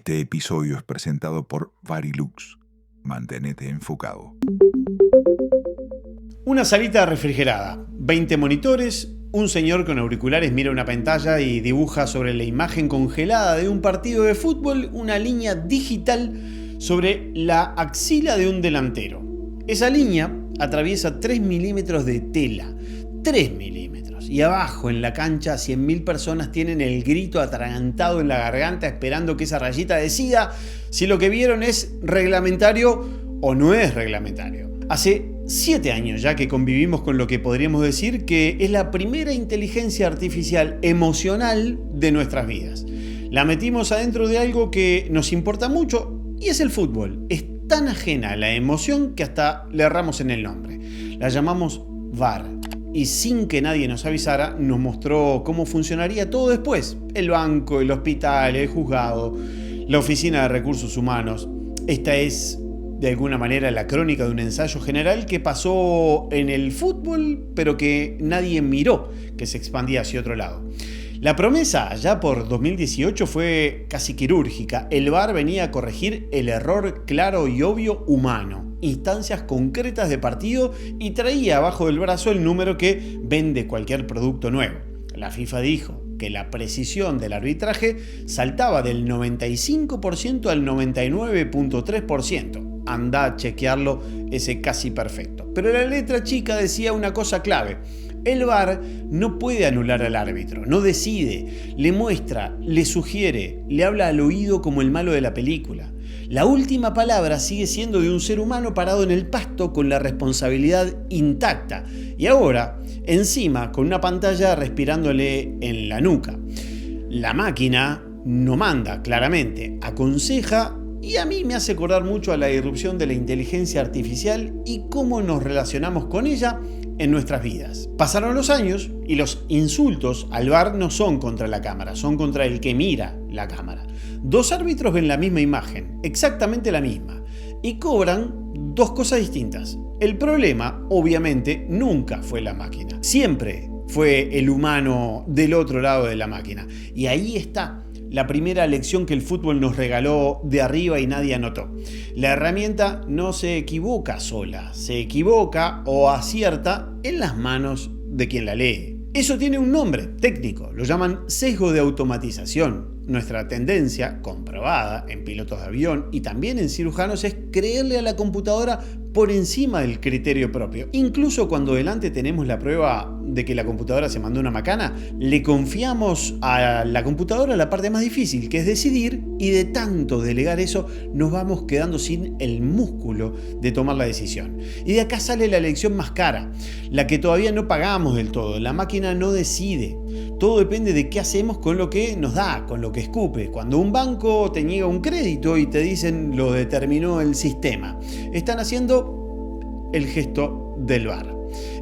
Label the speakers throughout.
Speaker 1: Este episodio es presentado por Varilux. Mantenete enfocado.
Speaker 2: Una salita refrigerada, 20 monitores, un señor con auriculares mira una pantalla y dibuja sobre la imagen congelada de un partido de fútbol una línea digital sobre la axila de un delantero. Esa línea atraviesa 3 milímetros de tela, 3 milímetros. Y abajo en la cancha 100.000 personas tienen el grito atragantado en la garganta esperando que esa rayita decida si lo que vieron es reglamentario o no es reglamentario. Hace 7 años ya que convivimos con lo que podríamos decir que es la primera inteligencia artificial emocional de nuestras vidas. La metimos adentro de algo que nos importa mucho y es el fútbol. Es tan ajena a la emoción que hasta le erramos en el nombre. La llamamos VAR. Y sin que nadie nos avisara, nos mostró cómo funcionaría todo después. El banco, el hospital, el juzgado, la oficina de recursos humanos. Esta es, de alguna manera, la crónica de un ensayo general que pasó en el fútbol, pero que nadie miró, que se expandía hacia otro lado. La promesa, ya por 2018, fue casi quirúrgica. El VAR venía a corregir el error claro y obvio humano, instancias concretas de partido, y traía abajo del brazo el número que vende cualquier producto nuevo. La FIFA dijo que la precisión del arbitraje saltaba del 95% al 99.3%. Andá a chequearlo, ese casi perfecto. Pero la letra chica decía una cosa clave. El VAR no puede anular al árbitro, no decide, le muestra, le sugiere, le habla al oído como el malo de la película. La última palabra sigue siendo de un ser humano parado en el pasto con la responsabilidad intacta. Y ahora, encima, con una pantalla respirándole en la nuca. La máquina no manda, claramente, aconseja. Y a mí me hace acordar mucho a la irrupción de la inteligencia artificial y cómo nos relacionamos con ella en nuestras vidas. Pasaron los años y los insultos al VAR no son contra la cámara, son contra el que mira la cámara. Dos árbitros ven la misma imagen, exactamente la misma, y cobran dos cosas distintas. El problema, obviamente, nunca fue la máquina. Siempre fue el humano del otro lado de la máquina. Y ahí está la primera lección que el fútbol nos regaló de arriba y nadie anotó. La herramienta no se equivoca sola, se equivoca o acierta en las manos de quien la lee. Eso tiene un nombre técnico, lo llaman sesgo de automatización. Nuestra tendencia, comprobada en pilotos de avión y también en cirujanos, es creerle a la computadora por encima del criterio propio. Incluso cuando delante tenemos la prueba de que la computadora se mandó una macana, le confiamos a la computadora la parte más difícil, que es decidir, y de tanto delegar eso nos vamos quedando sin el músculo de tomar la decisión. Y de acá sale la lección más cara, la que todavía no pagamos del todo. La máquina no decide. Todo depende de qué hacemos con lo que nos da, con lo que escupe. Cuando un banco te niega un crédito y te dicen lo determinó el sistema, están haciendo el gesto del VAR.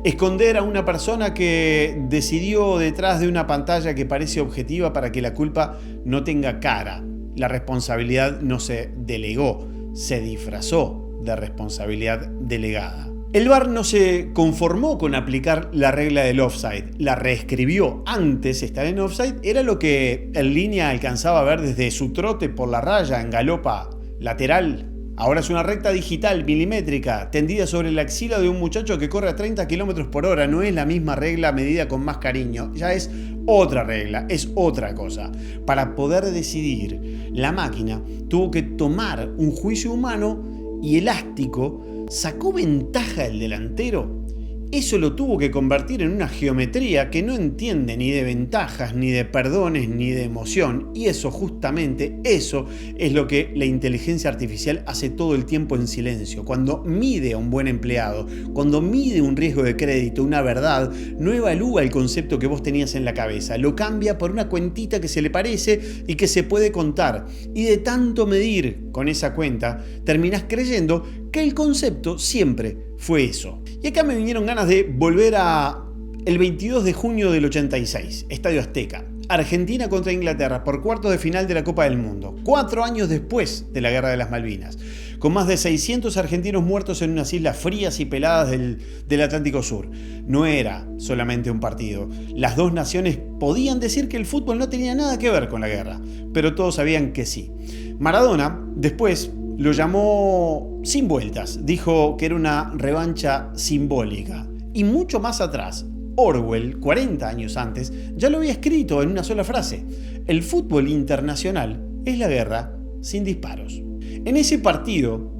Speaker 2: Esconder a una persona que decidió detrás de una pantalla que parece objetiva para que la culpa no tenga cara. La responsabilidad no se delegó, se disfrazó de responsabilidad delegada. El VAR no se conformó con aplicar la regla del offside, la reescribió. Antes, estar en offside era lo que en línea alcanzaba a ver desde su trote por la raya en galopa lateral. Ahora es una recta digital milimétrica tendida sobre la axila de un muchacho que corre a 30 km por hora. No es la misma regla medida con más cariño, ya es otra regla, es otra cosa. Para poder decidir, la máquina tuvo que tomar un juicio humano y elástico. ¿Sacó ventaja el delantero? Eso lo tuvo que convertir en una geometría que no entiende ni de ventajas, ni de perdones, ni de emoción. Y eso, justamente, eso es lo que la inteligencia artificial hace todo el tiempo en silencio. Cuando mide a un buen empleado, cuando mide un riesgo de crédito, una verdad, no evalúa el concepto que vos tenías en la cabeza. Lo cambia por una cuentita que se le parece y que se puede contar. Y de tanto medir con esa cuenta, terminás creyendo que el concepto siempre fue eso. Y acá me vinieron ganas de volver a el 22 de junio del 86, Estadio Azteca. Argentina contra Inglaterra por cuartos de final de la Copa del Mundo, 4 años después de la Guerra de las Malvinas, con más de 600 argentinos muertos en unas islas frías y peladas del Atlántico Sur. No era solamente un partido. Las dos naciones podían decir que el fútbol no tenía nada que ver con la guerra, pero todos sabían que sí. Maradona después lo llamó sin vueltas, dijo que era una revancha simbólica. Y mucho más atrás, Orwell, 40 años antes, ya lo había escrito en una sola frase: el fútbol internacional es la guerra sin disparos. En ese partido,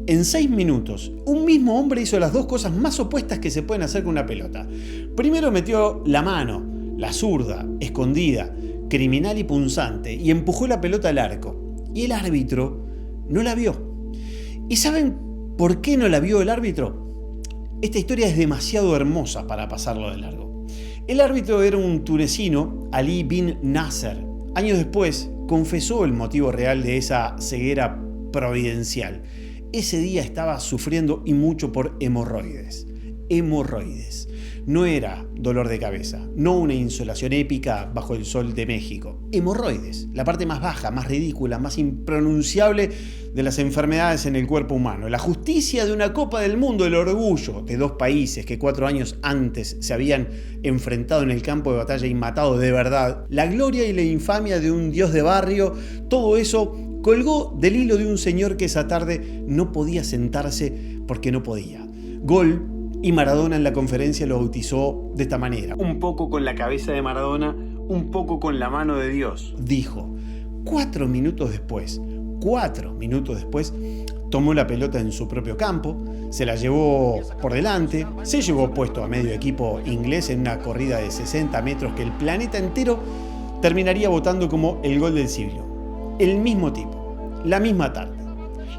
Speaker 2: en 6 minutos, un mismo hombre hizo las dos cosas más opuestas que se pueden hacer con una pelota. Primero metió la mano, la zurda, escondida, criminal y punzante, y empujó la pelota al arco. Y el árbitro no la vio. ¿Y saben por qué no la vio el árbitro? Esta historia es demasiado hermosa para pasarlo de largo. El árbitro era un tunecino, Ali bin Nasser. Años después, confesó el motivo real de esa ceguera providencial. Ese día estaba sufriendo y mucho por hemorroides. Hemorroides. No era dolor de cabeza, no una insolación épica bajo el sol de México. Hemorroides, la parte más baja, más ridícula, más impronunciable de las enfermedades en el cuerpo humano. La justicia de una Copa del Mundo, el orgullo de dos países que 4 años antes se habían enfrentado en el campo de batalla y matado de verdad. La gloria y la infamia de un dios de barrio, todo eso colgó del hilo de un señor que esa tarde no podía sentarse porque no podía. Gol. Y Maradona en la conferencia lo bautizó de esta manera: un poco con la cabeza de Maradona, un poco con la mano de Dios, dijo. 4 minutos después, tomó la pelota en su propio campo, se la llevó por delante, se llevó puesto a medio equipo inglés en una corrida de 60 metros que el planeta entero terminaría votando como el gol del siglo. El mismo tipo, la misma tarde,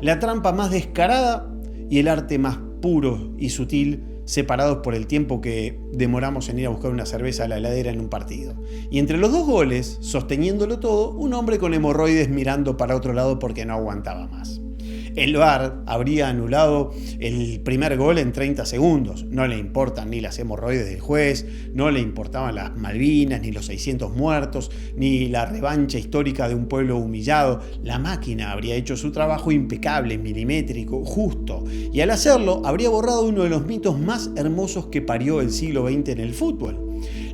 Speaker 2: la trampa más descarada y el arte más puro y sutil, separados por el tiempo que demoramos en ir a buscar una cerveza a la heladera en un partido. Y entre los dos goles, sosteniéndolo todo, un hombre con hemorroides mirando para otro lado porque no aguantaba más. El VAR habría anulado el primer gol en 30 segundos. No le importan ni las hemorroides del juez, no le importaban las Malvinas, ni los 600 muertos, ni la revancha histórica de un pueblo humillado. La máquina habría hecho su trabajo impecable, milimétrico, justo. Y al hacerlo, habría borrado uno de los mitos más hermosos que parió el siglo XX en el fútbol.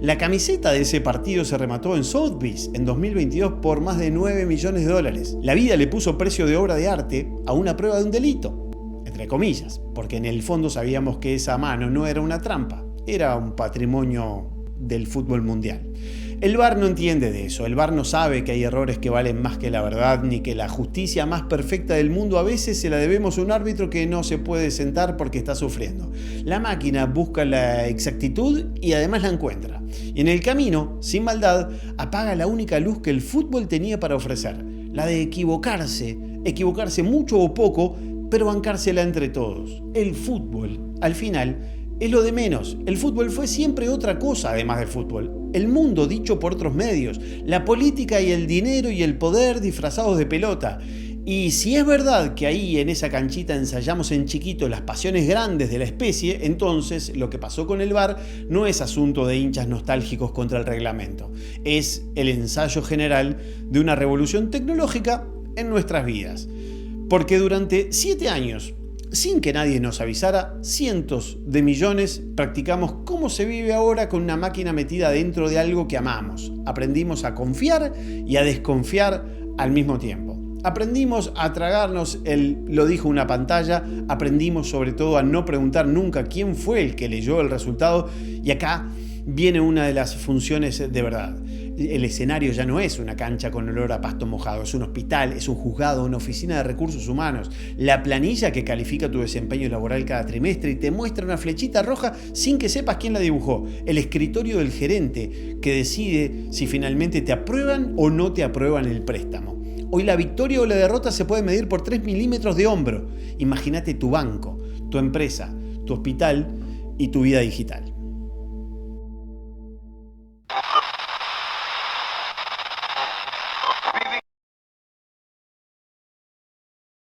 Speaker 2: La camiseta de ese partido se remató en Sotheby's en 2022 por más de $9 millones. La vida le puso precio de obra de arte a una prueba de un delito, entre comillas, porque en el fondo sabíamos que esa mano no era una trampa, era un patrimonio del fútbol mundial. El VAR no entiende de eso, el VAR no sabe que hay errores que valen más que la verdad, ni que la justicia más perfecta del mundo a veces se la debemos a un árbitro que no se puede sentar porque está sufriendo. La máquina busca la exactitud y además la encuentra. Y en el camino, sin maldad, apaga la única luz que el fútbol tenía para ofrecer, la de equivocarse mucho o poco, pero bancársela entre todos. El fútbol, al final, es lo de menos. El fútbol fue siempre otra cosa además del fútbol. El mundo dicho por otros medios, la política y el dinero y el poder disfrazados de pelota. Y si es verdad que ahí en esa canchita ensayamos en chiquito las pasiones grandes de la especie, entonces lo que pasó con el VAR no es asunto de hinchas nostálgicos contra el reglamento. Es el ensayo general de una revolución tecnológica en nuestras vidas. Porque durante 7 años, sin que nadie nos avisara, cientos de millones practicamos cómo se vive ahora con una máquina metida dentro de algo que amamos. Aprendimos a confiar y a desconfiar al mismo tiempo. Aprendimos a tragarnos lo dijo una pantalla, aprendimos sobre todo a no preguntar nunca quién fue el que leyó el resultado, y acá viene una de las funciones de verdad. El escenario ya no es una cancha con olor a pasto mojado, es un hospital, es un juzgado, una oficina de recursos humanos, la planilla que califica tu desempeño laboral cada trimestre y te muestra una flechita roja sin que sepas quién la dibujó, el escritorio del gerente que decide si finalmente te aprueban o no te aprueban el préstamo. Hoy la victoria o la derrota se puede medir por 3 milímetros de hombro. Imagínate tu banco, tu empresa, tu hospital y tu vida digital.